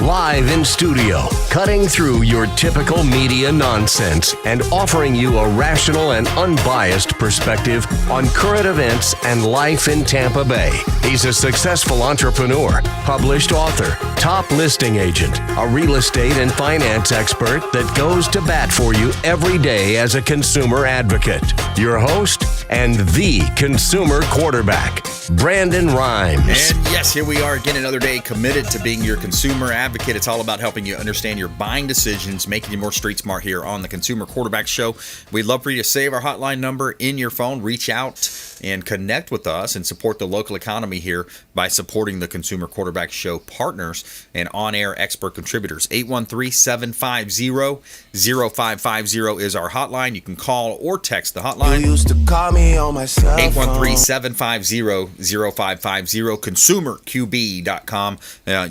Live in studio, cutting through your typical media nonsense and offering you a rational and unbiased perspective on current events and life in Tampa Bay. He's a successful entrepreneur, published author, top listing agent, a real estate and finance expert that goes to bat for you every day as a consumer advocate. Your host and the consumer quarterback, Brandon Rhymes. And yes, here we are again, another day committed to being your consumer advocate. It's all about helping you understand your buying decisions, making you more street smart here on the Consumer Quarterback Show. We'd love for you to save our hotline number in your phone, reach out and connect with us and support the local economy here by supporting the Consumer Quarterback Show partners and on-air expert contributors. 813-750-0550 is our hotline. You can call or text the hotline. You used to call me on my cell phone. 813-750-0550, consumerqb.com.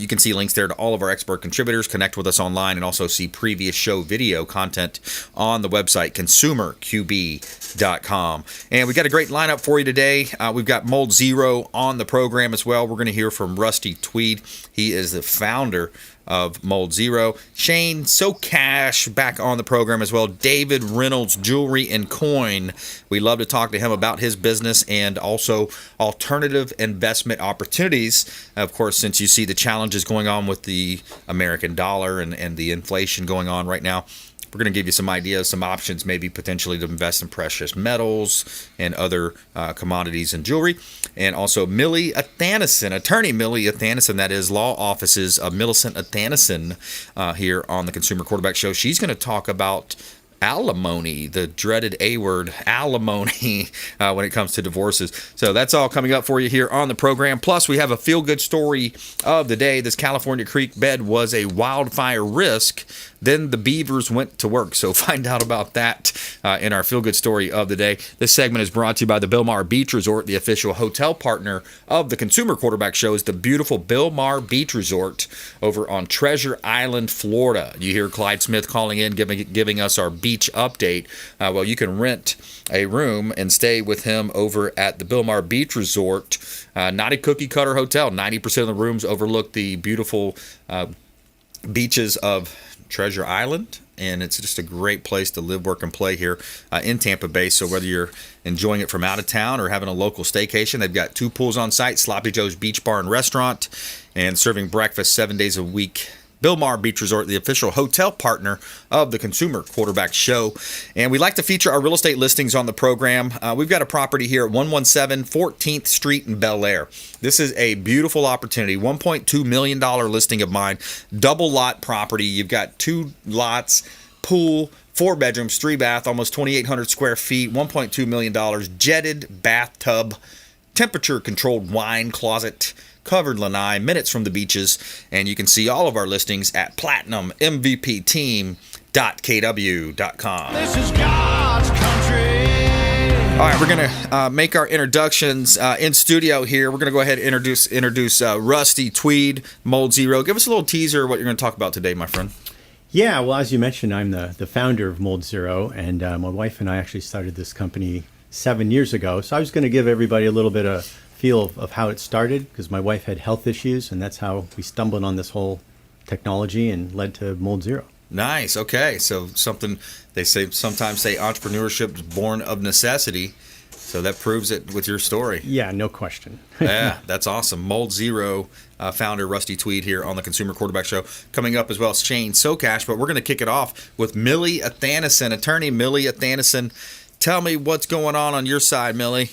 You can see links there to all of our expert contributors. Connect with us online and also see previous show video content on the website, consumerqb.com. And we got a great lineup for you today. We've got Mold Zero on the program as well. We're going to hear from Rusty Tweed. He is the founder of Mold Zero. Shane SOCASH back on the program as well. David Reynolds, Jewelry and Coin. We love to talk to him about his business and also alternative investment opportunities. Of course, since you see the challenges going on with the American dollar and the inflation going on right now, we're going to give you some ideas, some options, maybe potentially to invest in precious metals and other commodities and jewelry. And also Athanason, attorney Millie Athanason, that is law offices of MILLICENT Athanason here on the Consumer Quarterback Show. She's going to talk about alimony, the dreaded A word, alimony, when it comes to divorces. So that's all coming up for you here on the program. Plus, we have a feel-good story of the day. This California creek bed was a wildfire risk. Then the beavers went to work. So find out about that in our feel-good story of the day. This segment is brought to you by the Bilmar Beach Resort, the official hotel partner of the Consumer Quarterback Show. Is the beautiful Bilmar Beach Resort over on Treasure Island, Florida. You hear Clyde Smith calling in, giving us our beach update. Well, you can rent a room and stay with him over at the Bilmar Beach Resort. Not a cookie-cutter hotel. 90% of the rooms overlook the beautiful beaches of Treasure Island, and it's just a great place to live, work, and play here in Tampa Bay. So whether you're enjoying it from out of town or having a local staycation, they've got 2 pools on site, Sloppy Joe's Beach Bar and Restaurant, and serving breakfast 7 days a week. Bilmar Beach Resort, the official hotel partner of the Consumer Quarterback Show. And we like to feature our real estate listings on the program. We've got a property here at 117 14th Street in Bel Air. This is a beautiful opportunity, $1.2 million listing of mine, double lot property. You've got 2 lots, pool, 4 bedrooms, 3 bath, almost 2,800 square feet, $1.2 million, jetted bathtub, temperature-controlled wine closet, covered lanai, minutes from the beaches, and you can see all of our listings at platinummvpteam.kw.com. This is God's country. All right, we're going to make our introductions in studio here. We're going to go ahead and introduce Rusty Tweed, Mold Zero. Give us a little teaser of what you're going to talk about today, my friend. Yeah, well, as you mentioned, I'm the founder of Mold Zero, and my wife and I actually started this company 7 years ago. So I was going to give everybody a little bit of feel of how it started, because my wife had health issues, and that's how we stumbled on this whole technology and led to Mold Zero. Nice. Okay. So something they sometimes say entrepreneurship is born of necessity. So that proves it with your story. Yeah, no question. Yeah, that's awesome. Mold Zero founder Rusty Tweed here on the Consumer Quarterback Show. Coming up as well as Shane SOCASH, but we're going to kick it off with Millie Athanason, attorney Millie Athanason. Tell me what's going on your side, Millie.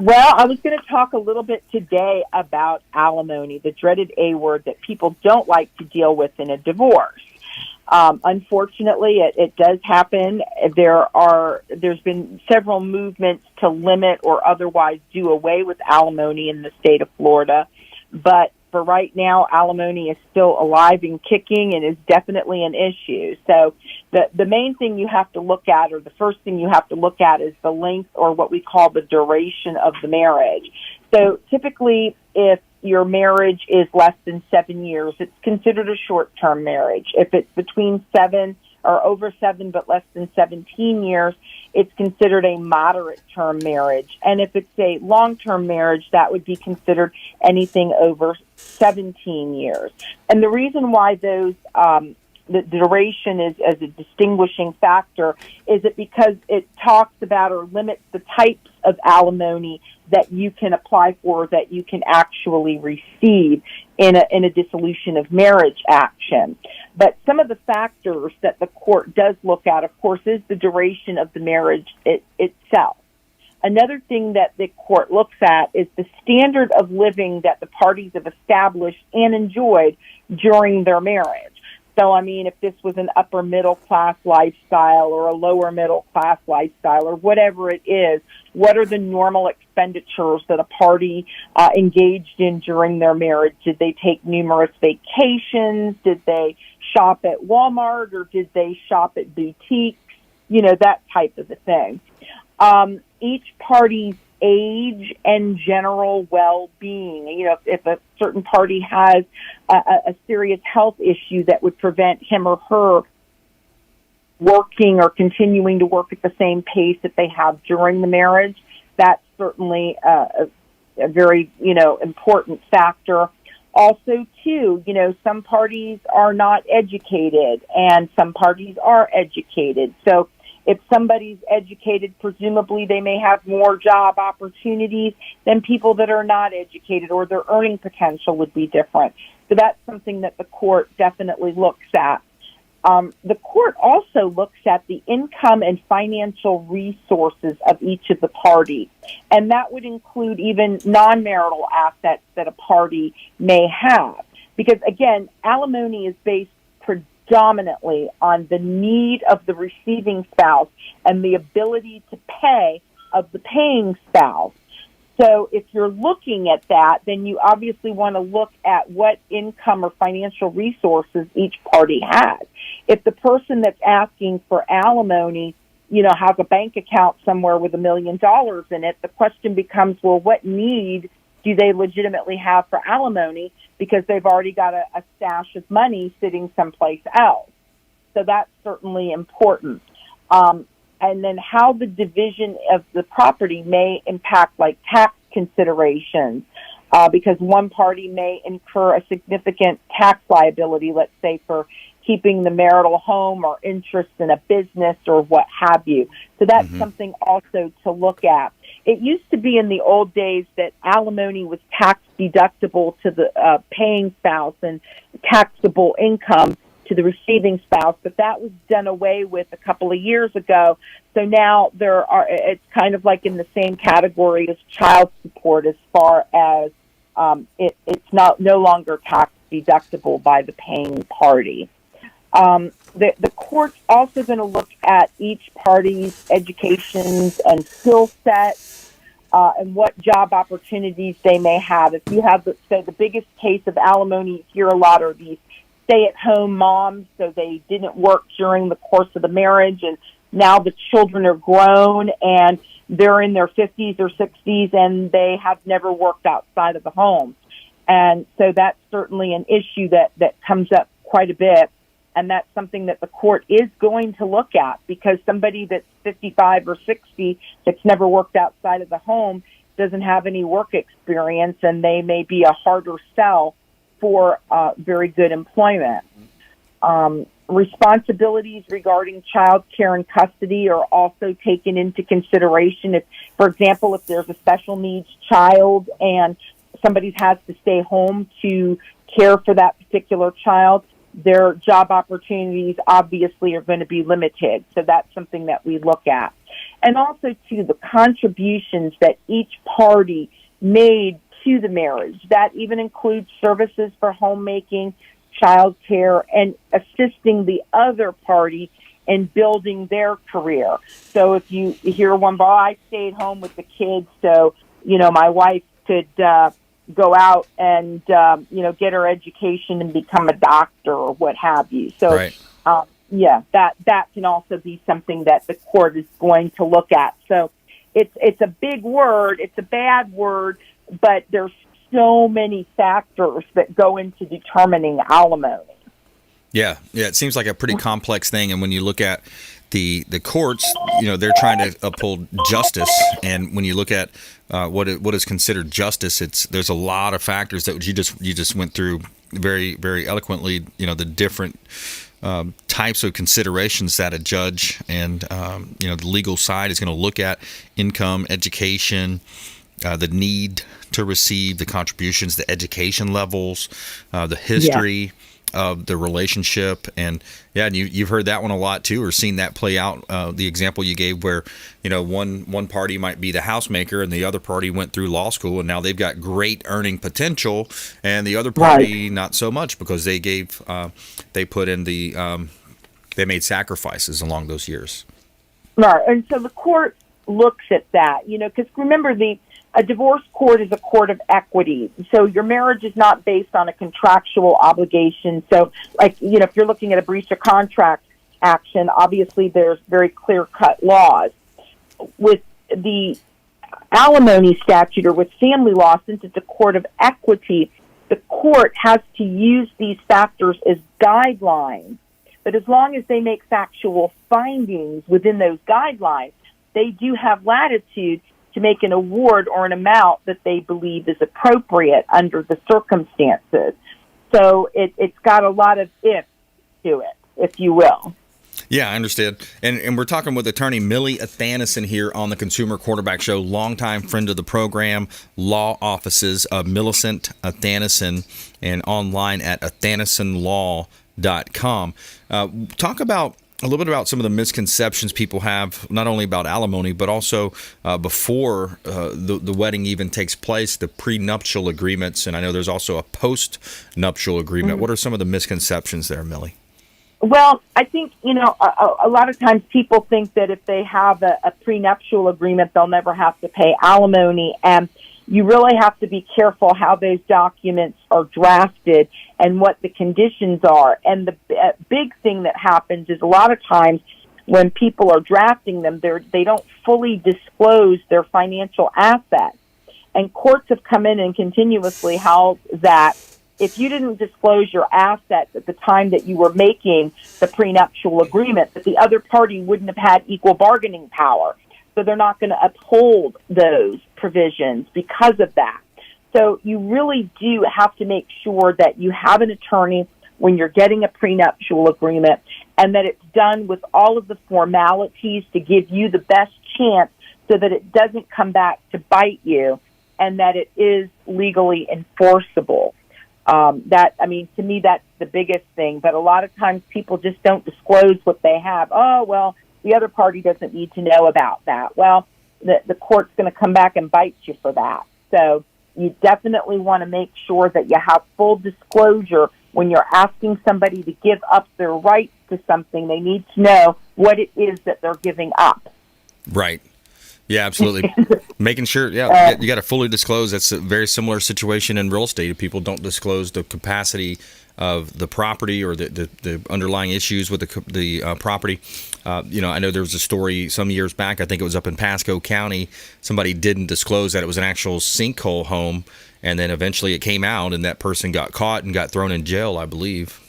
Well, I was going to talk a little bit today about alimony, the dreaded A word that people don't like to deal with in a divorce. Unfortunately, it does happen. There's been several movements to limit or otherwise do away with alimony in the state of Florida. But for right now, alimony is still alive and kicking and is definitely an issue. So the main thing you have to look at, or the first thing you have to look at, is the length, or what we call the duration of the marriage. So typically, if your marriage is less than 7 years, it's considered a short-term marriage. If it's between 7 or over 7 but less than 17 years, it's considered a moderate term marriage. And if it's a long-term marriage, that would be considered anything over 17 years. And the reason why those the duration is as a distinguishing factor is it because it talks about or limits the types of alimony that you can apply for, that you can actually receive in a dissolution of marriage action. But some of the factors that the court does look at, of course, is the duration of the marriage itself. Another thing that the court looks at is the standard of living that the parties have established and enjoyed during their marriage. So, I mean, if this was an upper middle class lifestyle or a lower middle class lifestyle or whatever it is, what are the normal expenditures that a party engaged in during their marriage? Did they take numerous vacations? Did they shop at Walmart or did they shop at boutiques? You know, that type of a thing. Each party's age and general well-being. You know, if a certain party has a serious health issue that would prevent him or her working or continuing to work at the same pace that they have during the marriage, that's certainly a very, important factor. Also, too, some parties are not educated and some parties are educated. So if somebody's educated, presumably they may have more job opportunities than people that are not educated, or their earning potential would be different. So that's something that the court definitely looks at. The court also looks at the income and financial resources of each of the parties, and that would include even non-marital assets that a party may have. Because, again, alimony is based predominantly on the need of the receiving spouse and the ability to pay of the paying spouse. So if you're looking at that, then you obviously want to look at what income or financial resources each party has. If the person that's asking for alimony, has a bank account somewhere with $1 million in it, the question becomes, well, what need do they legitimately have for alimony, because they've already got a stash of money sitting someplace else. So that's certainly important. And then how the division of the property may impact, like, tax considerations, because one party may incur a significant tax liability, let's say for keeping the marital home or interest in a business or what have you. So that's something also to look at. It used to be in the old days that alimony was tax deductible to the paying spouse and taxable income to the receiving spouse, but that was done away with a couple of years ago. So now it's kind of like in the same category as child support, as far as it's no longer tax deductible by the paying party. The court's also going to look at each party's educations and skill sets, and what job opportunities they may have. If you have, say, the biggest case of alimony you hear a lot are these stay-at-home moms, so they didn't work during the course of the marriage, and now the children are grown and they're in their 50s or 60s and they have never worked outside of the home. And so that's certainly an issue that comes up quite a bit. And that's something that the court is going to look at, because somebody that's 55 or 60 that's never worked outside of the home doesn't have any work experience, and they may be a harder sell for very good employment. Responsibilities regarding child care and custody are also taken into consideration. If, for example, if there's a special needs child and somebody has to stay home to care for that particular child, their job opportunities obviously are going to be limited. So that's something that we look at. And also, too, the contributions that each party made to the marriage. That even includes services for homemaking, child care, and assisting the other party in building their career. So if you hear one, well, I stayed home with the kids, so, my wife could go out and, get her education and become a doctor or what have you. So, right. That can also be something that the court is going to look at. So it's a big word. It's a bad word, but there's so many factors that go into determining alimony. Yeah, it seems like a pretty complex thing. And when you look at the courts, they're trying to uphold justice. And when you look at what is considered justice, there's a lot of factors that you just went through very, very eloquently. The different types of considerations that a judge and the legal side is going to look at: income, education, the need to receive the contributions, the education levels, the history of the relationship. And you've heard that one a lot too, or seen that play out. The example you gave where one party might be the housemaker and the other party went through law school, and now they've got great earning potential, and the other party not so much because they put in they made sacrifices along those years. Right, and so the court looks at that, because remember, a divorce court is a court of equity. So your marriage is not based on a contractual obligation. So, if you're looking at a breach of contract action, obviously there's very clear-cut laws. With the alimony statute or with family law, since it's a court of equity, the court has to use these factors as guidelines. But as long as they make factual findings within those guidelines, they do have latitude to make an award or an amount that they believe is appropriate under the circumstances. So it's got a lot of ifs to it, if you will. Yeah, I understand. And we're talking with attorney Millie Athanason here on the Consumer Quarterback Show, longtime friend of the program, law offices of Millicent Athanason, and online at athanasonlaw.com. Talk about a little bit about some of the misconceptions people have, not only about alimony, but also before the wedding even takes place, the prenuptial agreements. And I know there's also a post-nuptial agreement. What are some of the misconceptions there, Millie? Well, I think, a lot of times people think that if they have a prenuptial agreement, they'll never have to pay alimony. And you really have to be careful how those documents are drafted and what the conditions are. And the big thing that happens is a lot of times when people are drafting them, they don't fully disclose their financial assets. And courts have come in and continuously held that if you didn't disclose your assets at the time that you were making the prenuptial agreement, that the other party wouldn't have had equal bargaining power. So they're not going to uphold those provisions because of that. So you really do have to make sure that you have an attorney when you're getting a prenuptial agreement, and that it's done with all of the formalities to give you the best chance so that it doesn't come back to bite you, and that it is legally enforceable. To me, that's the biggest thing. But a lot of times people just don't disclose what they have. Oh, well, the other party doesn't need to know about that. Well, the court's going to come back and bite you for that. So you definitely want to make sure that you have full disclosure when you're asking somebody to give up their rights to something. They need to know what it is that they're giving up. Right. Yeah, absolutely. Making sure, you got to fully disclose. That's a very similar situation in real estate. If people don't disclose the capacity of the property or the underlying issues with the property. I know there was a story some years back, I think it was up in Pasco County, somebody didn't disclose that it was an actual sinkhole home, and then eventually it came out and that person got caught and got thrown in jail, I believe.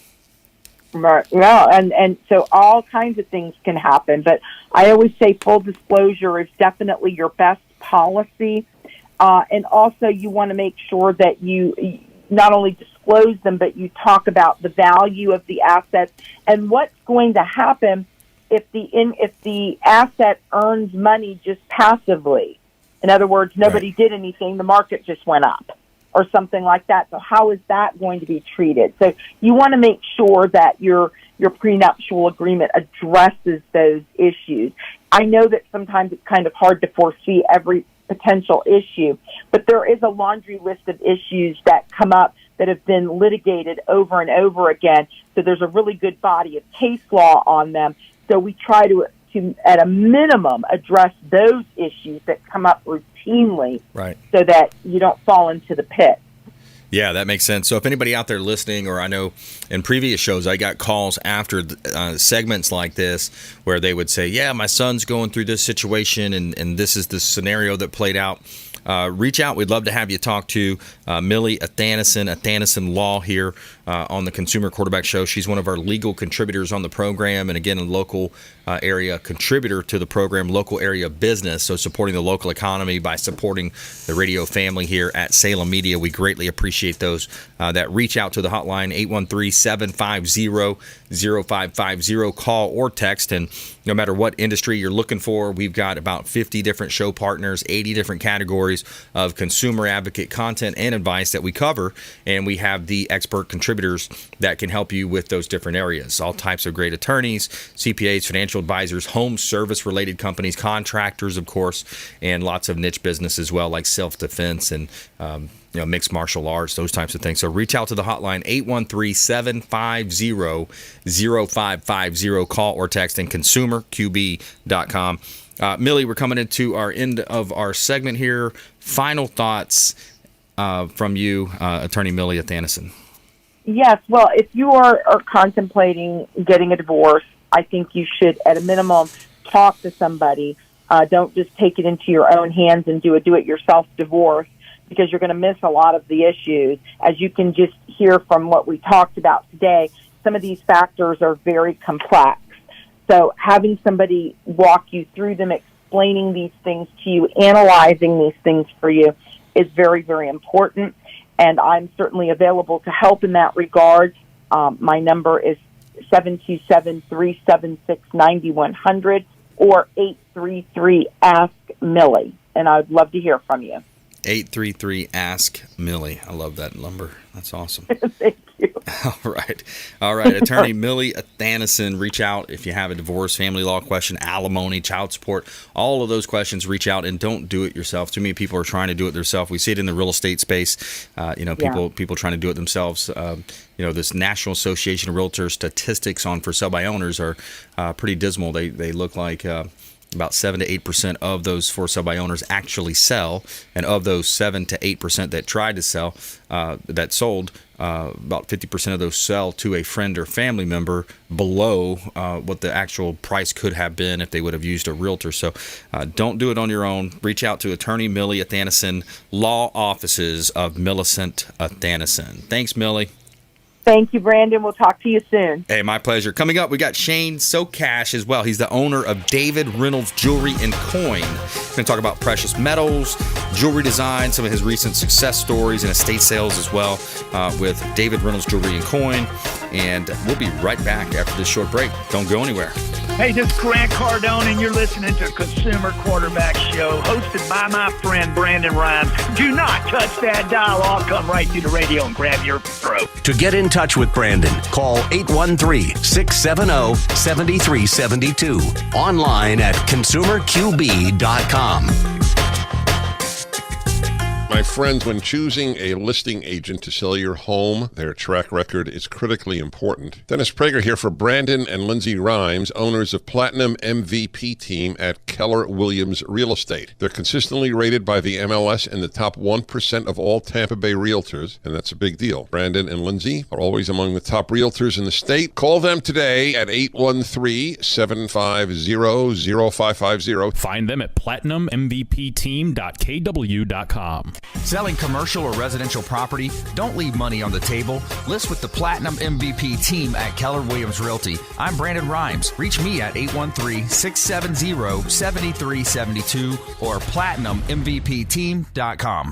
Right. Yeah, and so all kinds of things can happen, but I always say full disclosure is definitely your best policy, and also you want to make sure that you not only disclose them, but you talk about the value of the assets and what's going to happen if the asset earns money just passively. In other words, nobody did anything, the market just went up, or something like that. So how is that going to be treated? So you want to make sure that your prenuptial agreement addresses those issues. I know that sometimes it's kind of hard to foresee every potential issue, but there is a laundry list of issues that come up that have been litigated over and over again. So there's a really good body of case law on them. So we try to at a minimum, address those issues that come up routinely, right, so that you don't fall into the pit. Yeah, that makes sense. So if anybody out there listening, or I know in previous shows, I got calls after segments like this where they would say, yeah, my son's going through this situation and this is the scenario that played out. Reach out. We'd love to have you talk to Millie Athanason, Athanason Law here on the Consumer Quarterback Show. She's one of our legal contributors on the program, and again, a local area contributor to the program, local area business, so supporting the local economy by supporting the radio family here at Salem Media. We greatly appreciate those that reach out to the hotline, 813-750-0550. Call or text, and no matter what industry you're looking for, we've got about 50 different show partners, 80 different categories of consumer advocate content and advice that we cover, and we have the expert contributors that can help you with those different areas. All types of great attorneys, CPAs, financial advisors, home service related companies, contractors, of course, and lots of niche business as well, like self-defense and mixed martial arts, those types of things. So reach out to the hotline, 813-750-0550. Call or text, and consumerqb.com. Millie, we're coming into our end of our segment here. Final thoughts from you, Attorney Millie Athanason. Yes, well, if you are contemplating getting a divorce, I think you should, at a minimum, talk to somebody. Don't just take it into your own hands and do a do-it-yourself divorce, because you're going to miss a lot of the issues. As you can just hear from what we talked about today, some of these factors are very complex. So having somebody walk you through them, explaining these things to you, analyzing these things for you is very, very important. And I'm certainly available to help in that regard. My number is 727-376-9100 or 833-ASK-MILLIE. And I'd love to hear from you. 833-ASK-MILLIE. I love that number. That's awesome. Thank you. All right. Attorney Millie Athanason, reach out if you have a divorce, family law question, alimony, child support, all of those questions. Reach out and don't do it yourself. Too many people are trying to do it themselves. We see it in the real estate space. People trying to do it themselves. This National Association of Realtors statistics on for sale by owners are pretty dismal. They look like about 7 to 8% of those for sale by owners actually sell, and of those 7 to 8% that tried to sell, that sold, about 50% of those sell to a friend or family member below what the actual price could have been if they would have used a realtor. So don't do it on your own. Reach out to Attorney Millie Athanason, law offices of Millicent Athanason. Thanks, Millie. Thank you, Brandon. We'll talk to you soon. Hey, my pleasure. Coming up, we got Shane SOCASH as well. He's the owner of David Reynolds Jewelry and Coin. We're going to talk about precious metals, jewelry design, some of his recent success stories, and estate sales as well with David Reynolds Jewelry and Coin. And we'll be right back after this short break. Don't go anywhere. Hey, this is Grant Cardone, and you're listening to Consumer Quarterback Show, hosted by my friend Brandon Rhymes. Do not touch that dial. I'll come right through the radio and grab your throat. To get in touch with Brandon, call 813-670-7372. Online at consumerqb.com. My friends, when choosing a listing agent to sell your home, their track record is critically important. Dennis Prager here for Brandon and Lindsay Rhymes, owners of Platinum MVP Team at Keller Williams Real Estate. They're consistently rated by the MLS in the top 1% of all Tampa Bay realtors, and that's a big deal. Brandon and Lindsay are always among the top realtors in the state. Call them today at 813-750-0550. Find them at platinummvpteam.kw.com. Selling commercial or residential property? Don't leave money on the table. List with the Platinum MVP Team at Keller Williams Realty. I'm Brandon Rhymes. Reach me at 813-670-7372 or platinummvpteam.com.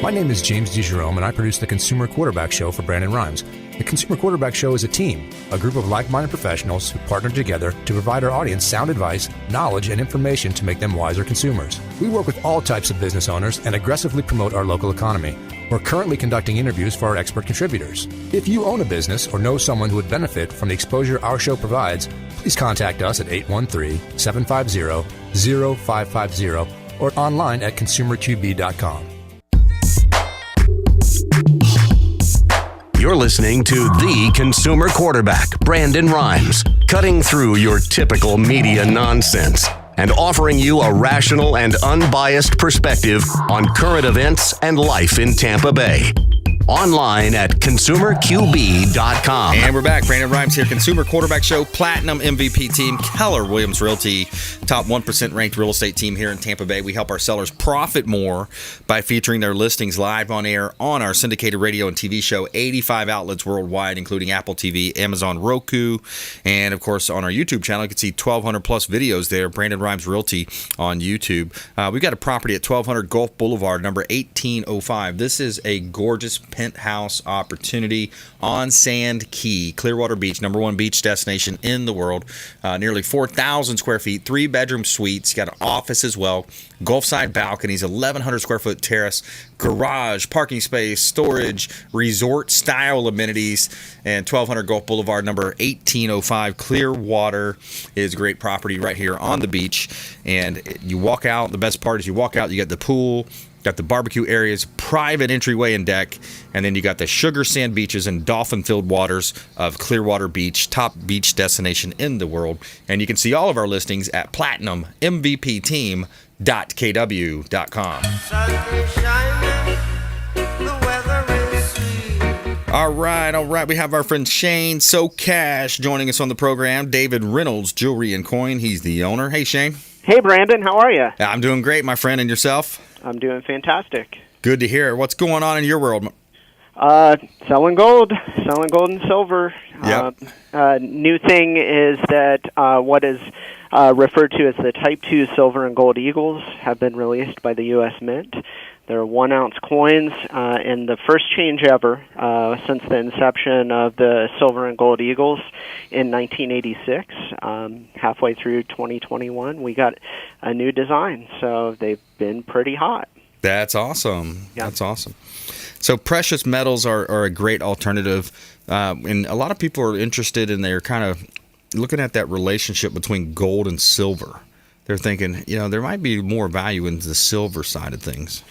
My name is James DeJerome, and I produce the Consumer Quarterback Show for Brandon Rhymes. The Consumer Quarterback Show is a team, a group of like-minded professionals who partner together to provide our audience sound advice, knowledge, and information to make them wiser consumers. We work with all types of business owners and aggressively promote our local economy. We're currently conducting interviews for our expert contributors. If you own a business or know someone who would benefit from the exposure our show provides, please contact us at 813-750-0550 or online at consumerqb.com. You're listening to the Consumer Quarterback, Brandon Rhymes, cutting through your typical media nonsense and offering you a rational and unbiased perspective on current events and life in Tampa Bay. Online at consumerqb.com. And we're back. Brandon Rhymes here. Consumer Quarterback Show, Platinum MVP team, Keller Williams Realty, top 1% ranked real estate team here in Tampa Bay. We help our sellers profit more by featuring their listings live on air on our syndicated radio and TV show, 85 outlets worldwide, including Apple TV, Amazon, Roku, and, of course, on our YouTube channel. You can see 1,200 plus videos there, Brandon Rhymes Realty on YouTube. We've got a property at 1200 Gulf Boulevard, number 1805. This is a gorgeous penthouse opportunity on Sand Key, Clearwater Beach, number one beach destination in the world. Nearly 4,000 square feet, 3-bedroom suites, got an office as well, Gulfside balconies, 1,100 square foot terrace, garage, parking space, storage, resort style amenities, and 1200 Gulf Boulevard, number 1805. Clearwater is a great property right here on the beach. And you walk out, the best part is you walk out, you got the pool, got the barbecue areas, private entryway and deck, and then you got the sugar sand beaches and dolphin-filled waters of Clearwater Beach, top beach destination in the world. And you can see all of our listings at platinummvpteam.kw.com. All right. We have our friend Shane SOCASH joining us on the program. David Reynolds, Jewelry and Coin. He's the owner. Hey, Shane. Hey, Brandon. How are you? I'm doing great, my friend. And yourself? I'm doing fantastic. Good to hear. What's going on in your world? Selling gold and silver. Yep. New thing is that what is referred to as the Type 2 silver and gold eagles have been released by the U.S. Mint. They're 1-ounce coins, and the first change ever since the inception of the silver and gold eagles in 1986. Halfway through 2021, we got a new design, so they've been pretty hot. That's awesome. Yeah. That's awesome. So precious metals are a great alternative, and a lot of people are interested in, they're kind of looking at that relationship between gold and silver. They're thinking, there might be more value in the silver side of things.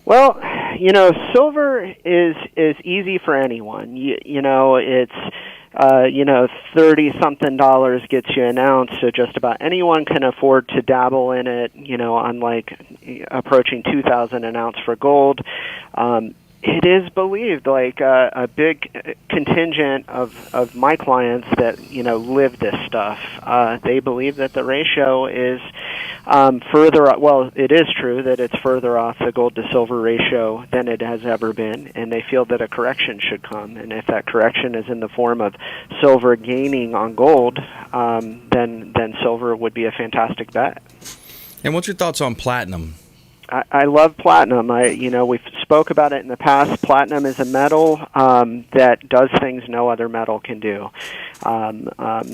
Well, silver is easy for anyone. It's $30-something gets you an ounce, so just about anyone can afford to dabble in it. Unlike approaching $2,000 an ounce for gold. It is believed, like a big contingent of my clients that live this stuff. They believe that the ratio is further. Well, it is true that it's further off the gold to silver ratio than it has ever been, and they feel that a correction should come. And if that correction is in the form of silver gaining on gold, then silver would be a fantastic bet. And what's your thoughts on platinum? I love platinum. We've spoke about it in the past. Platinum is a metal that does things no other metal can do,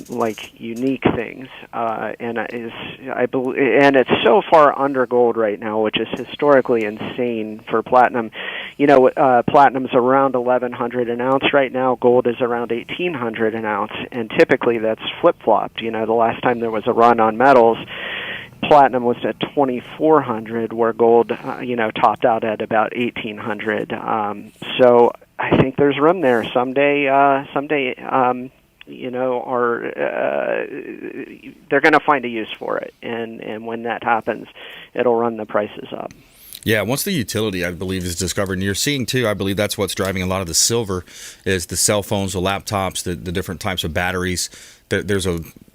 like unique things, and it's so far under gold right now, which is historically insane for platinum. Platinum's around $1,100 an ounce right now. Gold is around $1,800 an ounce, and typically that's flip-flopped. The last time there was a run on metals, platinum was at $2,400, where gold, topped out at about $1,800. So I think there's room there. Someday, they're going to find a use for it, and when that happens, it'll run the prices up. Yeah, once the utility, I believe, is discovered, and you're seeing, too, I believe that's what's driving a lot of the silver, is the cell phones, the laptops, the different types of batteries.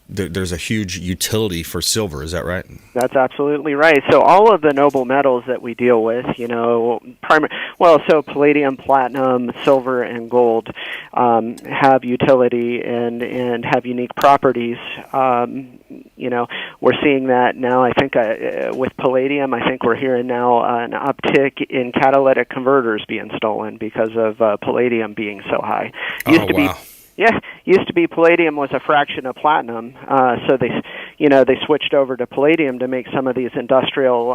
There's a huge utility for silver. Is that right? That's absolutely right. So all of the noble metals that we deal with, so palladium, platinum, silver, and gold have utility and have unique properties. We're seeing that now. I think with palladium, I think we're hearing now an uptick in catalytic converters being stolen because of palladium being so high. Used to be palladium was a fraction of platinum, so they switched over to palladium to make some of these industrial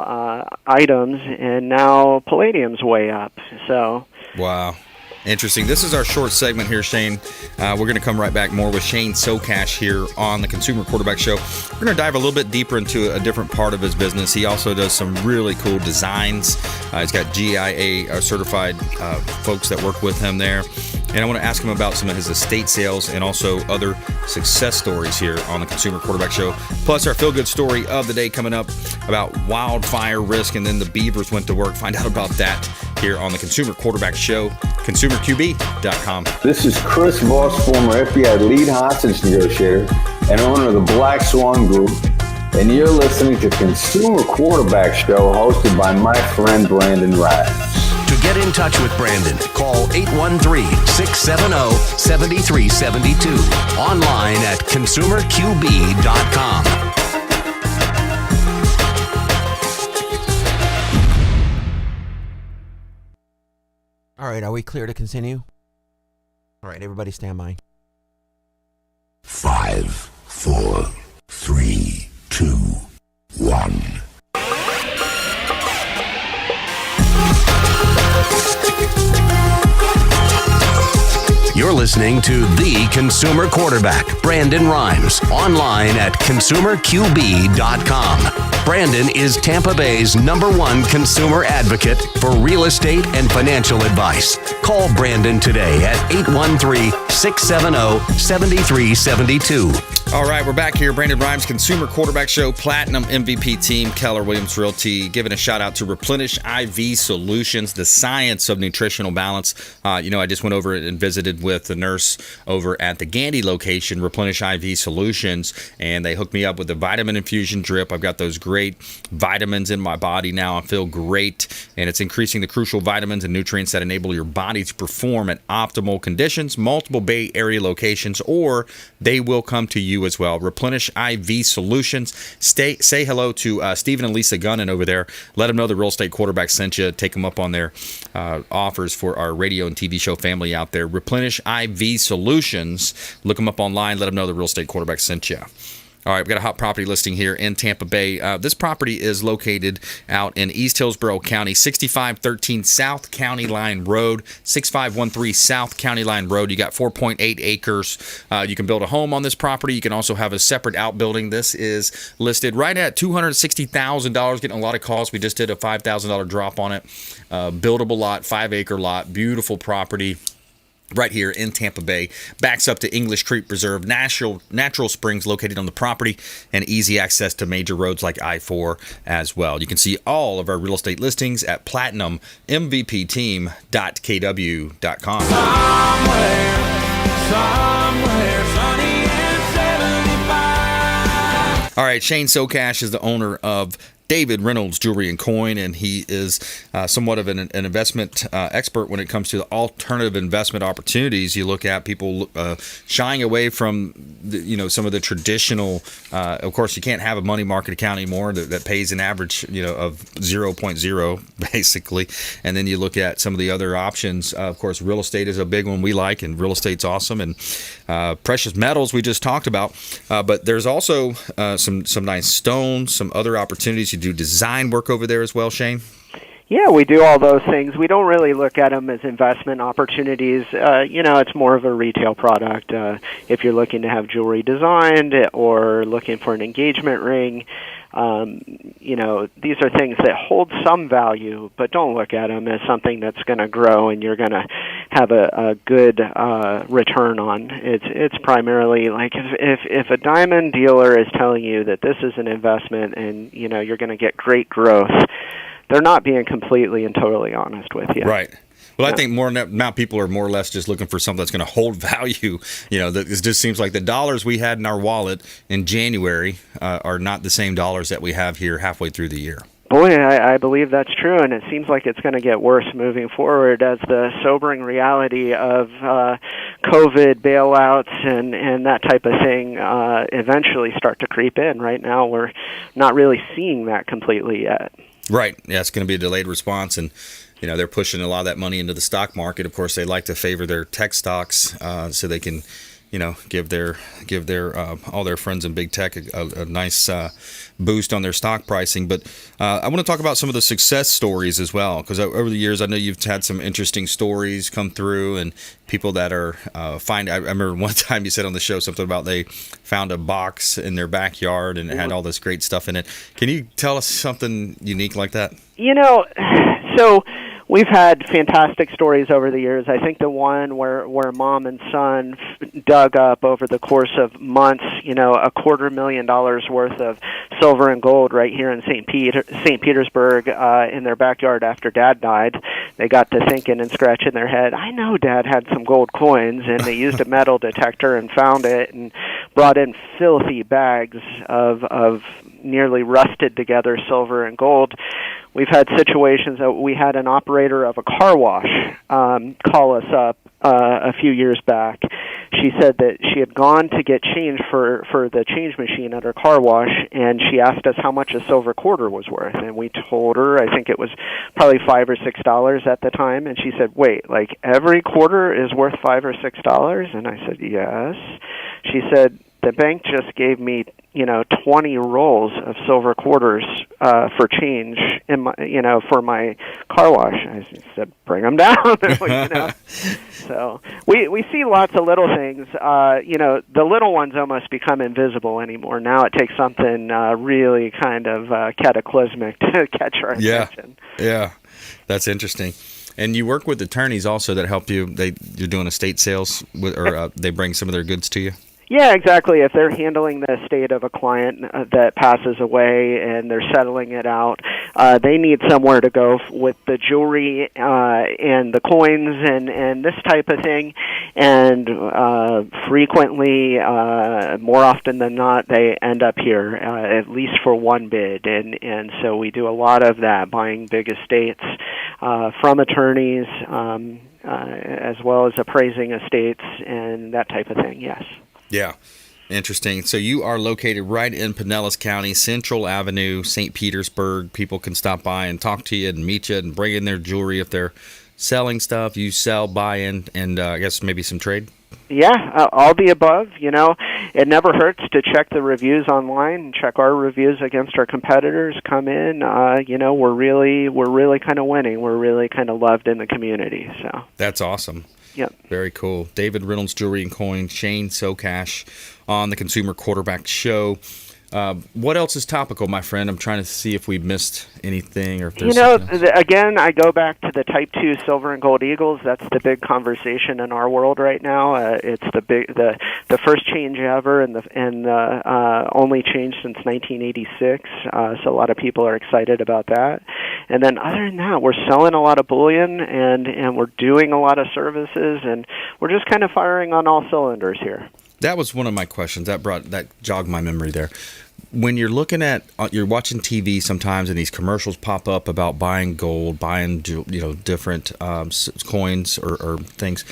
items, and now palladium's way up. So wow. Interesting. This is our short segment here, Shane. We're going to come right back more with Shane SOCASH here on the Consumer Quarterback Show. We're going to dive a little bit deeper into a different part of his business. He also does some really cool designs. He's got GIA certified folks that work with him there. And I want to ask him about some of his estate sales and also other success stories here on the Consumer Quarterback Show. Plus, our feel-good story of the day coming up about wildfire risk, and then the beavers went to work. Find out about that here on the Consumer Quarterback Show. ConsumerQB.com. This is Chris Voss, former FBI lead hostage negotiator and owner of the Black Swan Group, and you're listening to Consumer Quarterback Show hosted by my friend Brandon Ryan. To get in touch with Brandon, call 813-670-7372. Online at ConsumerQB.com. All right, are we clear to continue? All right, everybody stand by. 5, 4, 3, 2, 1. You're listening to The Consumer Quarterback, Brandon Rhymes, online at ConsumerQB.com. Brandon is Tampa Bay's #1 consumer advocate for real estate and financial advice. Call Brandon today at 813-670-7372. All right, we're back here. Brandon Rhymes, Consumer Quarterback Show, Platinum MVP team, Keller Williams Realty, giving a shout out to Replenish IV Solutions, the science of nutritional balance. I just went over and visited with the nurse over at the Gandy location, Replenish IV Solutions, and they hooked me up with the vitamin infusion drip. I've got those great vitamins in my body now. I feel great, and it's increasing the crucial vitamins and nutrients that enable your body to perform at optimal conditions, multiple Bay Area locations, or they will come to you as well. Replenish IV Solutions. Say hello to Stephen and Lisa Gunnan over there. Let them know the Real Estate Quarterback sent you. Take them up on their offers for our radio and TV show family out there. Replenish IV Solutions. Look them up online. Let them know the Real Estate Quarterback sent you. All right, we've got a hot property listing here in Tampa Bay. This property is located out in East Hillsborough County, 6513 South County Line Road, 6513 South County Line Road. You got 4.8 acres. You can build a home on this property. You can also have a separate outbuilding. This is listed right at $260,000, getting a lot of calls. We just did a $5,000 drop on it. Buildable lot, 5-acre lot, beautiful property. Right here in Tampa Bay, backs up to English Creek Preserve, natural springs located on the property, and easy access to major roads like I-4 as well. You can see all of our real estate listings at platinummvpteam.kw.com. Somewhere sunny and 75. All right, Shane SOCASH is the owner of David Reynolds Jewelry and Coin, and he is somewhat of an investment expert when it comes to the alternative investment opportunities. You look at people shying away from some of the traditional. Of course, you can't have a money market account anymore that pays an average of 0.0 basically, and then you look at some of the other options. Of course, real estate is a big one we like, and real estate's awesome, and precious metals we just talked about, but there's also some nice stones, some other opportunities. You do design work over there as well, Shane? Yeah, we do all those things. We don't really look at them as investment opportunities. It's more of a retail product. If you're looking to have jewelry designed or looking for an engagement ring, these are things that hold some value, but don't look at them as something that's going to grow and you're going to have a good return on. It's primarily like if a diamond dealer is telling you that this is an investment and you're going to get great growth, they're not being completely and totally honest with you. Right. Well, I think now people are more or less just looking for something that's going to hold value. It just seems like the dollars we had in our wallet in January are not the same dollars that we have here halfway through the year. Boy, I believe that's true, and it seems like it's going to get worse moving forward as the sobering reality of COVID bailouts and that type of thing eventually start to creep in. Right now, we're not really seeing that completely yet. Right. Yeah, it's going to be a delayed response, and they're pushing a lot of that money into the stock market. Of course, they like to favor their tech stocks so they can, give their all their friends in big tech a nice boost on their stock pricing. But I want to talk about some of the success stories as well, because over the years, I know you've had some interesting stories come through, and people that are I remember one time you said on the show something about they found a box in their backyard and it had all this great stuff in it. Can you tell us something unique like that? So we've had fantastic stories over the years. I think the one where mom and son dug up over the course of months, $250,000 worth of silver and gold right here in St. Petersburg in their backyard after Dad died. they got to thinking and scratching their head, I know Dad had some gold coins, and they used a metal detector and found it and brought in filthy bags of nearly rusted together silver and gold. We've had situations that we had an operator of a car wash call us up a few years back. She said that she had gone to get change for the change machine at her car wash, and she asked us how much a silver quarter was worth. And we told her, I think it was probably $5 or $6 at the time. And she said, wait, like every quarter is worth $5 or $6? And I said, yes. She said, the bank just gave me, 20 rolls of silver quarters for change in my, for my car wash. I said, bring them down. So we see lots of little things. The little ones almost become invisible anymore. Now it takes something really kind of cataclysmic to catch our attention. Yeah, that's interesting. And you work with attorneys also that help you. You're doing estate sales, or they bring some of their goods to you? Yeah, exactly. If they're handling the estate of a client that passes away and they're settling it out, they need somewhere to go with the jewelry and the coins and this type of thing. And frequently, more often than not, they end up here, at least for one bid. And so we do a lot of that, buying big estates from attorneys, as well as appraising estates and that type of thing, yes. Yeah, interesting. So you are located right in Pinellas County, Central Avenue, St. Petersburg. People can stop by and talk to you and meet you and bring in their jewelry if they're selling stuff. You sell, buy in, and I guess maybe some trade? Yeah, all the above. It never hurts to check the reviews online, check our reviews against our competitors, come in. We're really kind of winning. We're really kind of loved in the community. So that's awesome. Yep. Very cool. David Reynolds, Jewelry and Coin, Shane SOCASH on the Consumer Quarterback Show. What else is topical, my friend? I'm trying to see if we missed anything or if there's again, I go back to the Type 2 silver and gold eagles. That's the big conversation in our world right now. It's the first change ever and the only change since 1986. So a lot of people are excited about that. And then other than that, we're selling a lot of bullion and we're doing a lot of services, and we're just kind of firing on all cylinders here. That was one of my questions. That jogged my memory there. When you're looking at, you're watching TV sometimes, and these commercials pop up about buying gold, buying different coins or things.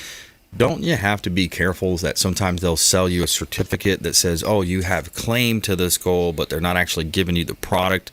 Don't you have to be careful that sometimes they'll sell you a certificate that says, "Oh, you have claim to this gold," but they're not actually giving you the product?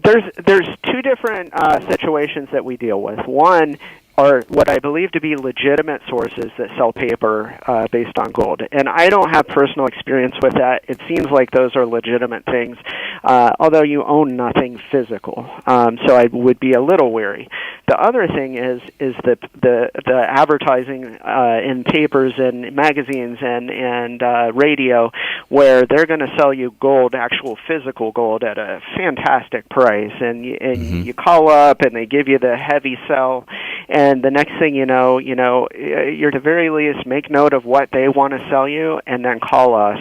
There's two different situations that we deal with. One are what I believe to be legitimate sources that sell paper based on gold. And I don't have personal experience with that. It seems like those are legitimate things, although you own nothing physical. So I would be a little wary. The other thing is the advertising in papers and magazines and radio, where they're going to sell you gold, actual physical gold, at a fantastic price. And you call up and they give you the heavy sell. And the next thing you know, you're at the very least make note of what they want to sell you, and then call us,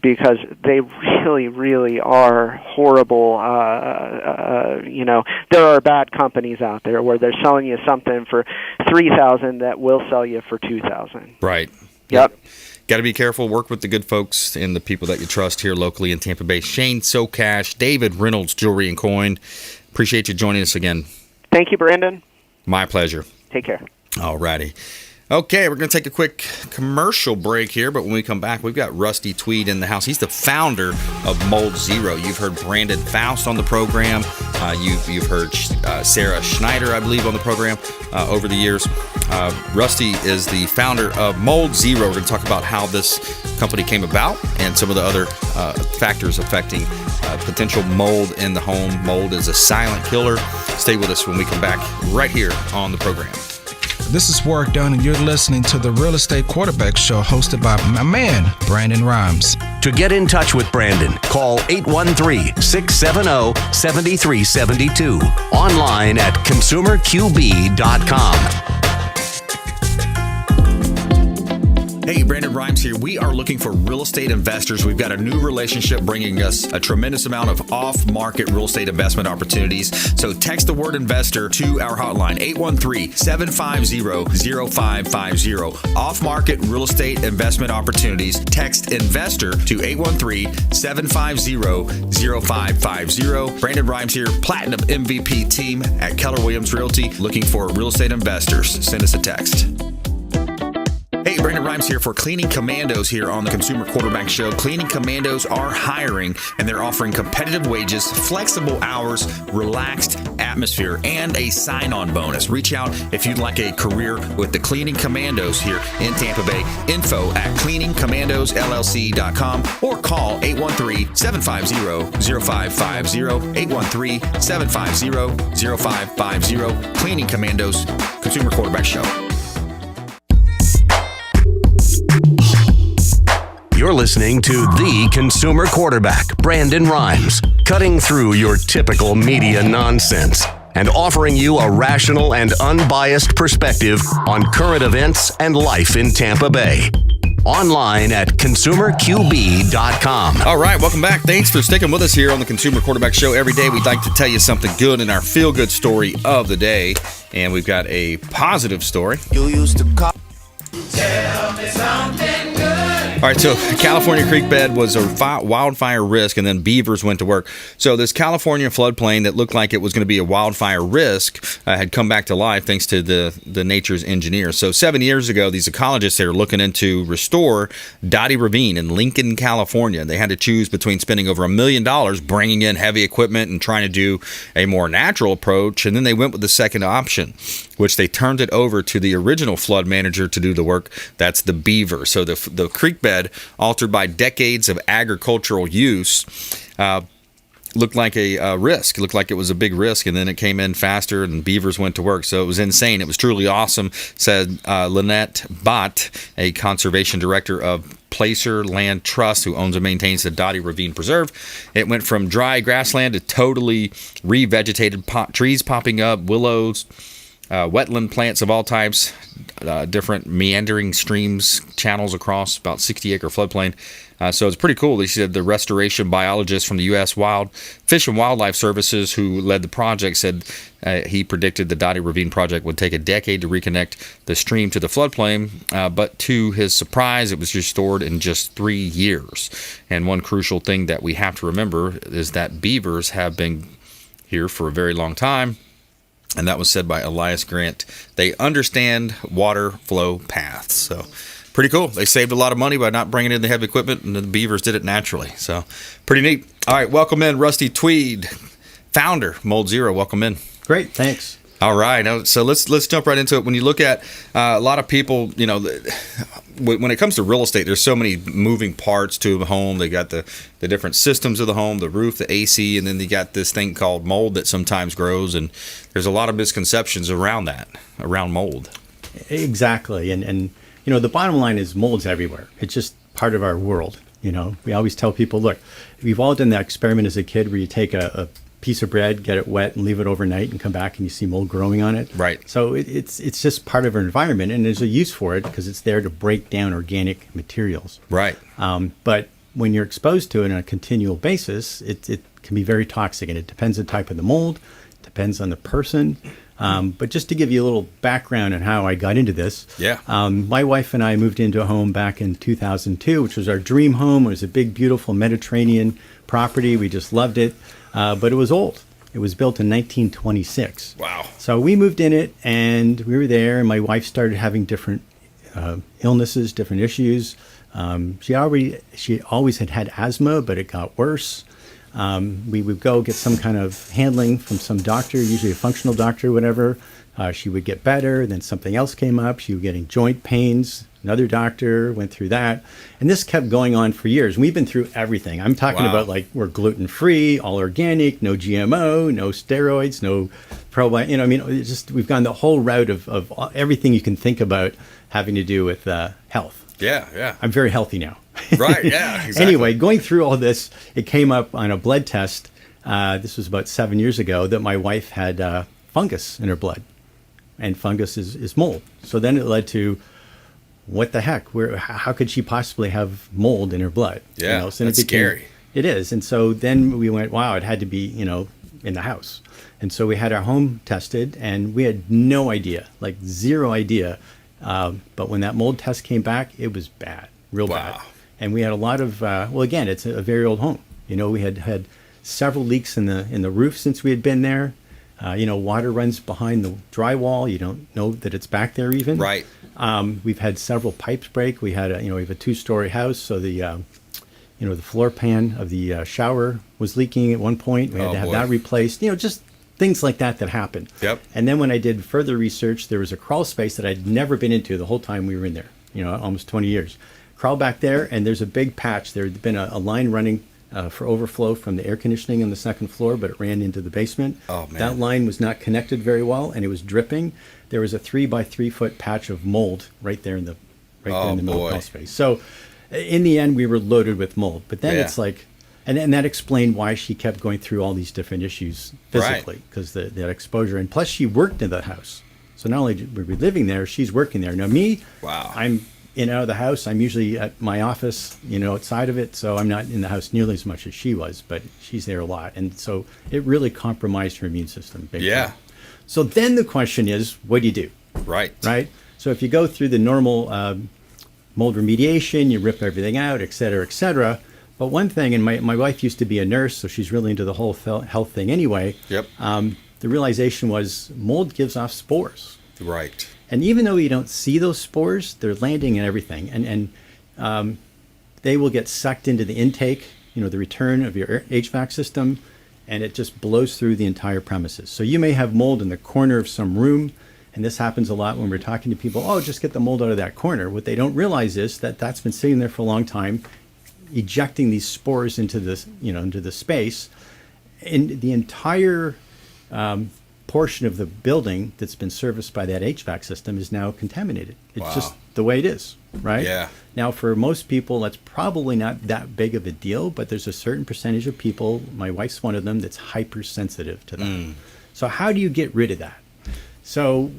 because they really, really are horrible. There are bad companies out there where they're selling you something for $3,000 that will sell you for $2,000. Right. Yep. Got to be careful. Work with the good folks and the people that you trust here locally in Tampa Bay. Shane SOCASH, David Reynolds, Jewelry and Coin. Appreciate you joining us again. Thank you, Brandon. My pleasure. Take care. All righty. Okay, we're going to take a quick commercial break here, but when we come back, we've got Rusty Tweed in the house. He's the founder of Mold Zero. You've heard Brandon Faust on the program. You've heard Sarah Schneider, I believe, on the program over the years. Rusty is the founder of Mold Zero. We're going to talk about how this company came about and some of the other factors affecting potential mold in the home. Mold is a silent killer. Stay with us when we come back right here on the program. This is Warwick Dunn, and you're listening to the Real Estate Quarterback Show, hosted by my man, Brandon Rhymes. To get in touch with Brandon, call 813-670-7372. Online at consumerqb.com. Hey, Brandon Rhymes here. We are looking for real estate investors. We've got a new relationship bringing us a tremendous amount of off-market real estate investment opportunities. So text the word investor to our hotline, 813-750-0550. Off-market real estate investment opportunities. Text investor to 813-750-0550. Brandon Rhymes here, Platinum MVP team at Keller Williams Realty, looking for real estate investors. Send us a text. Hey, Brandon Rhymes here for Cleaning Commandos here on the Consumer Quarterback Show. Cleaning Commandos are hiring, and they're offering competitive wages, flexible hours, relaxed atmosphere, and a sign-on bonus. Reach out if you'd like a career with the Cleaning Commandos here in Tampa Bay. Info at cleaningcommandosllc.com or call 813-750-0550, 813-750-0550. Cleaning Commandos, Consumer Quarterback Show. You're listening to the Consumer Quarterback, Brandon Rhymes, cutting through your typical media nonsense and offering you a rational and unbiased perspective on current events and life in Tampa Bay. Online at consumerqb.com. All right, welcome back. Thanks for sticking with us here on the Consumer Quarterback Show. Every day we'd like to tell you something good in our feel-good story of the day. And we've got a positive story. You used to call. Tell me something good. All right, so California creek bed was a wildfire risk, and then beavers went to work. So this California floodplain that looked like it was going to be a wildfire risk had come back to life thanks to the nature's engineers. So 7 years ago, these ecologists are looking into restore Dottie Ravine in Lincoln, California. They had to choose between spending over $1 million bringing in heavy equipment and trying to do a more natural approach, and then they went with the second option, which they turned it over to the original flood manager to do the work. That's the beaver. So the creek bed, altered by decades of agricultural use, looked like a risk. It looked like it was a big risk, and then it came in faster, and beavers went to work. So it was insane. It was truly awesome, said Lynette Bott, a conservation director of Placer Land Trust, who owns and maintains the Dottie Ravine Preserve. It went from dry grassland to totally revegetated trees popping up, willows, wetland plants of all types, different meandering streams, channels across about 60-acre floodplain. So it's pretty cool. They said the restoration biologist from the U.S. Fish and Wildlife Services, who led the project, said he predicted the Dottie Ravine project would take a decade to reconnect the stream to the floodplain, but to his surprise, it was restored in just 3 years. And one crucial thing that we have to remember is that beavers have been here for a very long time. And that was said by Elias Grant. They understand water flow paths. So pretty cool. They saved a lot of money by not bringing in the heavy equipment, and the beavers did it naturally. So pretty neat. All right, welcome in Rusty Tweed, founder, Mold Zero. Welcome in. Great, thanks. All right, so let's jump right into it. When you look at a lot of people, you know, when it comes to real estate, there's so many moving parts to a home. They got the different systems of the home, the roof, the AC, and then you got this thing called mold that sometimes grows. And there's a lot of misconceptions around mold. Exactly, and you know, the bottom line is mold's everywhere. It's just part of our world. You know, we always tell people, look, we've all done that experiment as a kid where you take a piece of bread, get it wet, and leave it overnight, and come back and you see mold growing on it. Right. So it's just part of our environment, and there's a use for it because it's there to break down organic materials. Right. But when you're exposed to it on a continual basis, it can be very toxic, and it depends on the type of the mold, depends on the person. But just to give you a little background on how I got into this, my wife and I moved into a home back in 2002, which was our dream home. It was a big, beautiful Mediterranean property. We just loved it. But it was old. It was built in 1926. Wow. So we moved in it, and we were there, and my wife started having different illnesses, different issues. She always had asthma, but it got worse. We would go get some kind of handling from some doctor, usually a functional doctor, whatever. She would get better. Then something else came up. She was getting joint pains. Another doctor went through that. And this kept going on for years. We've been through everything. I'm talking about, like, we're gluten-free, all organic, no GMO, no steroids, no probiotics. You know, I mean, it's just, we've gone the whole route of everything you can think about having to do with health. Yeah. I'm very healthy now. Right, yeah, exactly. Anyway, going through all this, it came up on a blood test. This was about 7 years ago, that my wife had fungus in her blood. And fungus is mold. So then it led to, what the heck? How could she possibly have mold in her blood? Yeah, So that's scary. It is. And so then we went, wow, it had to be, in the house. And so we had our home tested, and we had no idea, like zero idea. But when that mold test came back, it was bad, real bad. And we had a lot of, again, it's a very old home. We had several leaks in the roof since we had been there. Water runs behind the drywall. You don't know that it's back there even. Right. We've had several pipes break. We had we have a 2-story house, so the floor pan of the shower was leaking at one point. We had to have that replaced. Just things like that happen. Yep. And then when I did further research, there was a crawl space that I'd never been into the whole time we were in there. Almost 20 years. Crawl back there, and there's a big patch. There had been a line running for overflow from the air conditioning on the second floor, but it ran into the basement. Oh, man. That line was not connected very well, and it was dripping. There was a 3 by 3 foot patch of mold right there in the middle of the crawl space. So in the end, we were loaded with mold. But then it's like, and that explained why she kept going through all these different issues physically, because that exposure. And plus, she worked in the house. So not only were we living there, she's working there. Now me, I'm in and out of the house. I'm usually at my office, outside of it. So I'm not in the house nearly as much as she was, but she's there a lot. And so it really compromised her immune system. Big time. So then the question is, what do you do? Right. Right. So if you go through the normal mold remediation, you rip everything out, et cetera, et cetera. But one thing, and my wife used to be a nurse, so she's really into the whole health thing anyway. Yep. The realization was mold gives off spores. Right. And even though you don't see those spores, they're landing in everything. And they will get sucked into the intake, the return of your HVAC system, and it just blows through the entire premises. So you may have mold in the corner of some room, and this happens a lot when we're talking to people, just get the mold out of that corner. What they don't realize is that that's been sitting there for a long time, ejecting these spores into this, into the space. And the entire portion of the building that's been serviced by that HVAC system is now contaminated. It's just the way it is, right? Yeah. Now, for most people, that's probably not that big of a deal, but there's a certain percentage of people, my wife's one of them, that's hypersensitive to that. So how do you get rid of that? So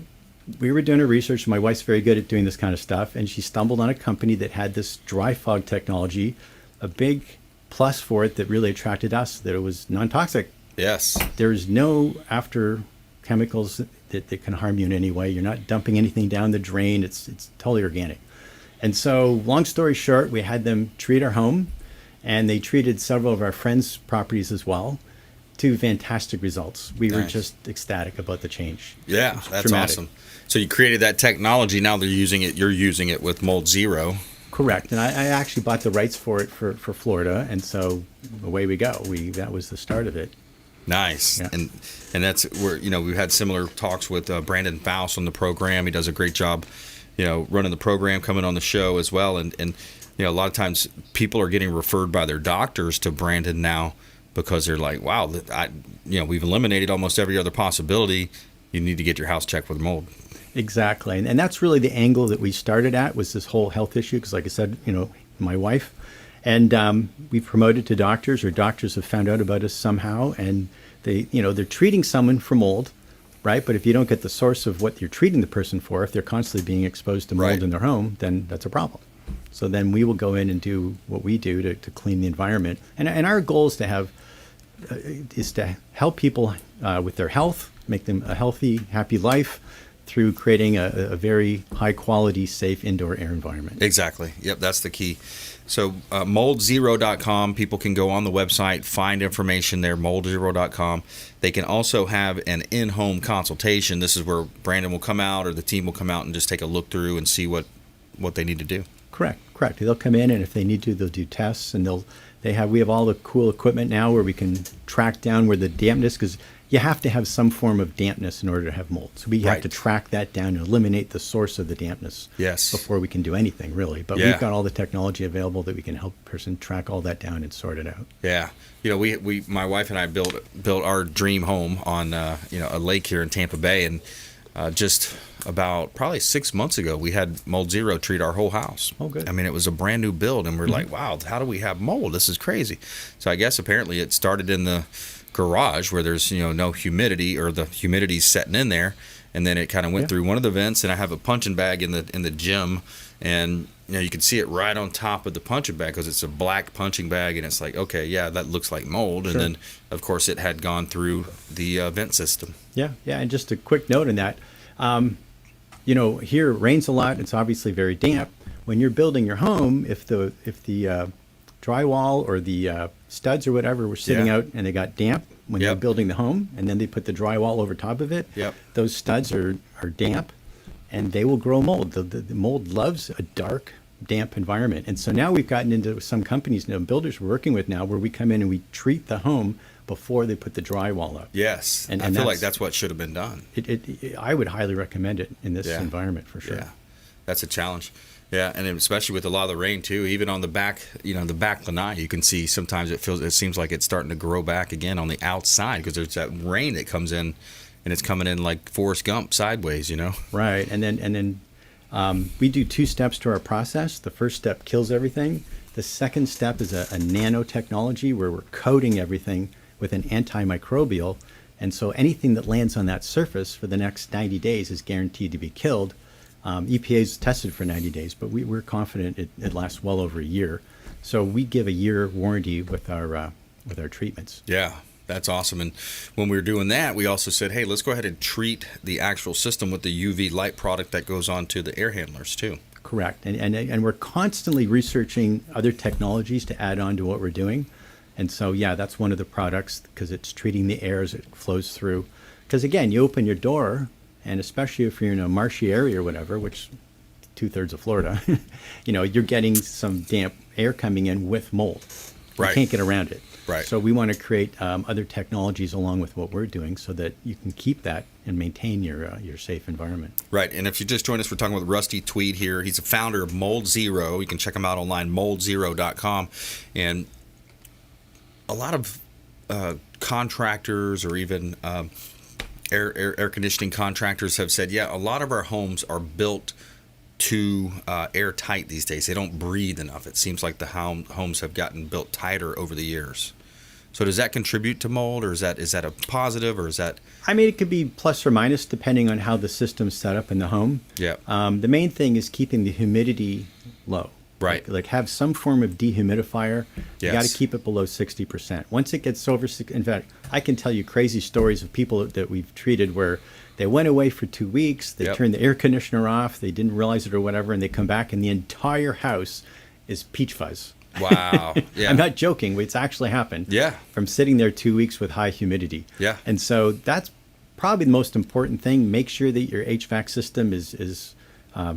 we were doing a research. My wife's very good at doing this kind of stuff, and she stumbled on a company that had this dry fog technology. A big plus for it that really attracted us, that it was non-toxic. Yes. There's no after chemicals that can harm you in any way. You're not dumping anything down the drain. It's totally organic. And so, long story short, we had them treat our home, and they treated several of our friends' properties as well. 2 fantastic results. We were just ecstatic about the change. Yeah, that's dramatic. awesome. So you created that technology. Now they're using it. You're using it with Mold Zero. Correct. And I actually bought the rights for it for Florida, and so away we go. That was the start of it. Nice. Yeah. And that's where, we've had similar talks with Brandon Faust on the program. He does a great job, running the program, coming on the show as well. And a lot of times people are getting referred by their doctors to Brandon now because they're like, wow, we've eliminated almost every other possibility. You need to get your house checked with mold. Exactly. And that's really the angle that we started at, was this whole health issue. Because like I said, my wife, and we've promoted to doctors, or doctors have found out about us somehow, and they're treating someone for mold, right? But if you don't get the source of what you're treating the person for, if they're constantly being exposed to mold in their home, then that's a problem. So then we will go in and do what we do to clean the environment. And our goal is to help people with their health, make them a healthy, happy life, through creating a very high-quality, safe indoor air environment. Exactly. Yep, that's the key. So moldzero.com, people can go on the website, find information there, moldzero.com. They can also have an in-home consultation. This is where Brandon will come out, or the team will come out and just take a look through and see what they need to do. Correct. They'll come in, and if they need to, they'll do tests, and we have all the cool equipment now where we can track down where the dampness, because you have to have some form of dampness in order to have mold. So we have to track that down and eliminate the source of the dampness before we can do anything, really. But we've got all the technology available that we can help a person track all that down and sort it out. Yeah. We my wife and I built our dream home on a lake here in Tampa Bay, and just about probably 6 months ago, we had Mold Zero treat our whole house. Oh, good. I mean, it was a brand new build, and we're like, wow, how do we have mold? This is crazy. So I guess apparently it started in the garage where there's no humidity, or the humidity's setting in there, and then it kind of went through one of the vents. And I have a punching bag in the gym, And you can see it right on top of the punching bag because it's a black punching bag, and it's like, okay, yeah, that looks like mold. Sure. And then, of course, it had gone through the vent system. Yeah, and just a quick note on that. Here it rains a lot. It's obviously very damp. When you're building your home, if the drywall or the studs or whatever were sitting out and they got damp when you're building the home, and then they put the drywall over top of it, those studs are damp, and they will grow mold. The mold loves a dark, damp environment. And so now we've gotten into some companies, builders we're working with now, where we come in and we treat the home before they put the drywall up. Yes, and I feel like that's what should have been done. I would highly recommend it in this environment for sure. Yeah, that's a challenge. Yeah, and especially with a lot of the rain too. Even on the back, the back lanai, you can see sometimes it seems like it's starting to grow back again on the outside because there's that rain that comes in, and it's coming in like Forrest Gump sideways. Right, and then we do 2 steps to our process. The first step kills everything. The second step is a nanotechnology where we're coating everything with an antimicrobial, and so anything that lands on that surface for the next 90 days is guaranteed to be killed. EPA's tested for 90 days, but we're confident it lasts well over a year. So we give a year warranty with our treatments. Yeah, that's awesome. And when we were doing that, we also said, hey, let's go ahead and treat the actual system with the UV light product that goes on to the air handlers too. Correct. And we're constantly researching other technologies to add on to what we're doing. And so, that's one of the products because it's treating the air as it flows through. Because again, you open your door, and especially if you're in a marshy area or whatever, which 2/3 of Florida, you're getting some damp air coming in with mold. Right. You can't get around it. Right. So we want to create other technologies along with what we're doing so that you can keep that and maintain your safe environment. Right. And if you just joined us, we're talking with Rusty Tweed here. He's the founder of Mold Zero. You can check him out online, moldzero.com. And a lot of contractors or even air conditioning contractors have said, a lot of our homes are built too airtight these days. They don't breathe enough. It seems like the homes have gotten built tighter over the years. So does that contribute to mold, or is that a positive, or is that? I mean, it could be plus or minus depending on how the system's set up in the home. Yeah. The main thing is keeping the humidity low. Right. Like have some form of dehumidifier. You got to keep it below 60%. Once it gets over, in fact, I can tell you crazy stories of people that we've treated where they went away for 2 weeks, they turned the air conditioner off, they didn't realize it or whatever, and they come back and the entire house is peach fuzz. Wow. Yeah. I'm not joking. It's actually happened. Yeah. From sitting there 2 weeks with high humidity. Yeah. And so that's probably the most important thing. Make sure that your HVAC system is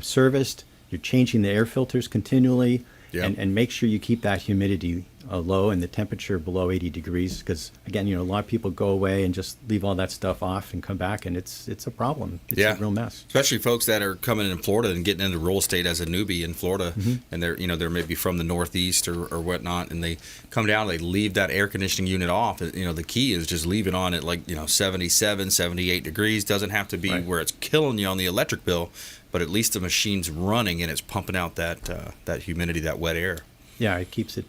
serviced. You're changing the air filters continually, and make sure you keep that humidity low and the temperature below 80 degrees. Because again, a lot of people go away and just leave all that stuff off and come back, and it's a problem. It's a real mess. Especially folks that are coming in Florida and getting into real estate as a newbie in Florida, and they're maybe from the Northeast or whatnot, and they come down, they leave that air conditioning unit off. The key is just leave it on at 77, 78 degrees. Doesn't have to be where it's killing you on the electric bill, but at least the machine's running and it's pumping out that humidity, that wet air. Yeah, it keeps the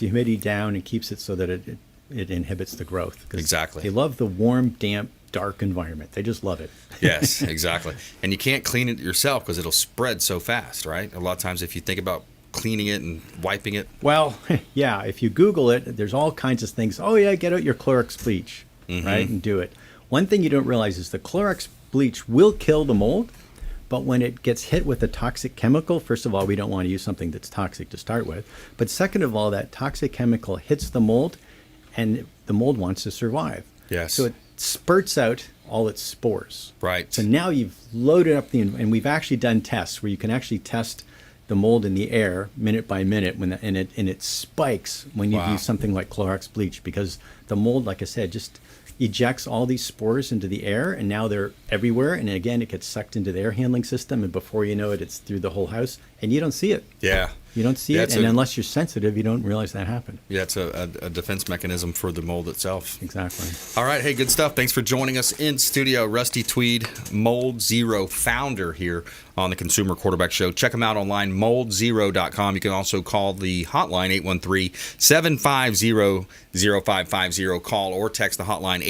humidity down and keeps it so that it inhibits the growth. Exactly. They love the warm, damp, dark environment. They just love it. Yes, exactly. And you can't clean it yourself because it'll spread so fast, right? A lot of times if you think about cleaning it and wiping it. Well, yeah, if you Google it, there's all kinds of things. Oh, yeah, get out your Clorox bleach, right, and do it. One thing you don't realize is the Clorox bleach will kill the mold, but when it gets hit with a toxic chemical, first of all, we don't want to use something that's toxic to start with. But second of all, that toxic chemical hits the mold, and the mold wants to survive. Yes. So it spurts out all its spores. Right. So now you've loaded up and we've actually done tests where you can actually test the mold in the air minute by minute and it spikes when you use something like Clorox bleach, because the mold, like I said, just ejects all these spores into the air, and now they're everywhere, and again it gets sucked into the air handling system, and before you know it, it's through the whole house, and you don't see it. Yeah. You don't see it, and unless you're sensitive, you don't realize that happened. Yeah, it's a defense mechanism for the mold itself. Exactly. All right, hey, good stuff. Thanks for joining us in studio. Rusty Tweed, Mold Zero founder here on the Consumer Quarterback Show. Check him out online, moldzero.com. You can also call the hotline, 813-750-0550. Call or text the hotline,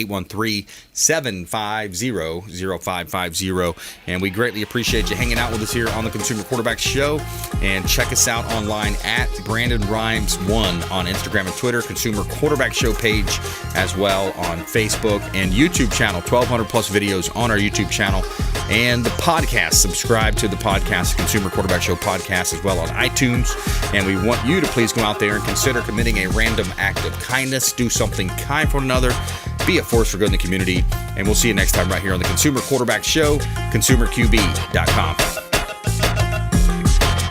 813-750-0550. And we greatly appreciate you hanging out with us here on the Consumer Quarterback Show. Show. And check us out online at Brandon Rhymes 1 on Instagram and Twitter, Consumer Quarterback Show page as well on Facebook and YouTube channel, 1,200 plus videos on our YouTube channel, and the podcast. Subscribe to the podcast, Consumer Quarterback Show podcast, as well on iTunes. And we want you to please go out there and consider committing a random act of kindness. Do something kind for another. Be a force for good in the community. And we'll see you next time right here on the Consumer Quarterback Show, consumerqb.com.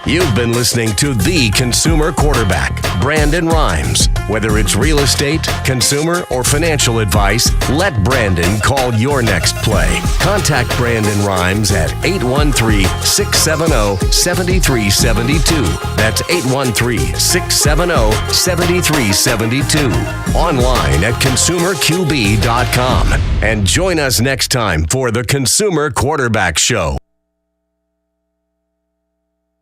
You've been listening to The Consumer Quarterback, Brandon Rhymes. Whether it's real estate, consumer, or financial advice, let Brandon call your next play. Contact Brandon Rhymes at 813-670-7372. That's 813-670-7372. Online at consumerqb.com. And join us next time for The Consumer Quarterback Show.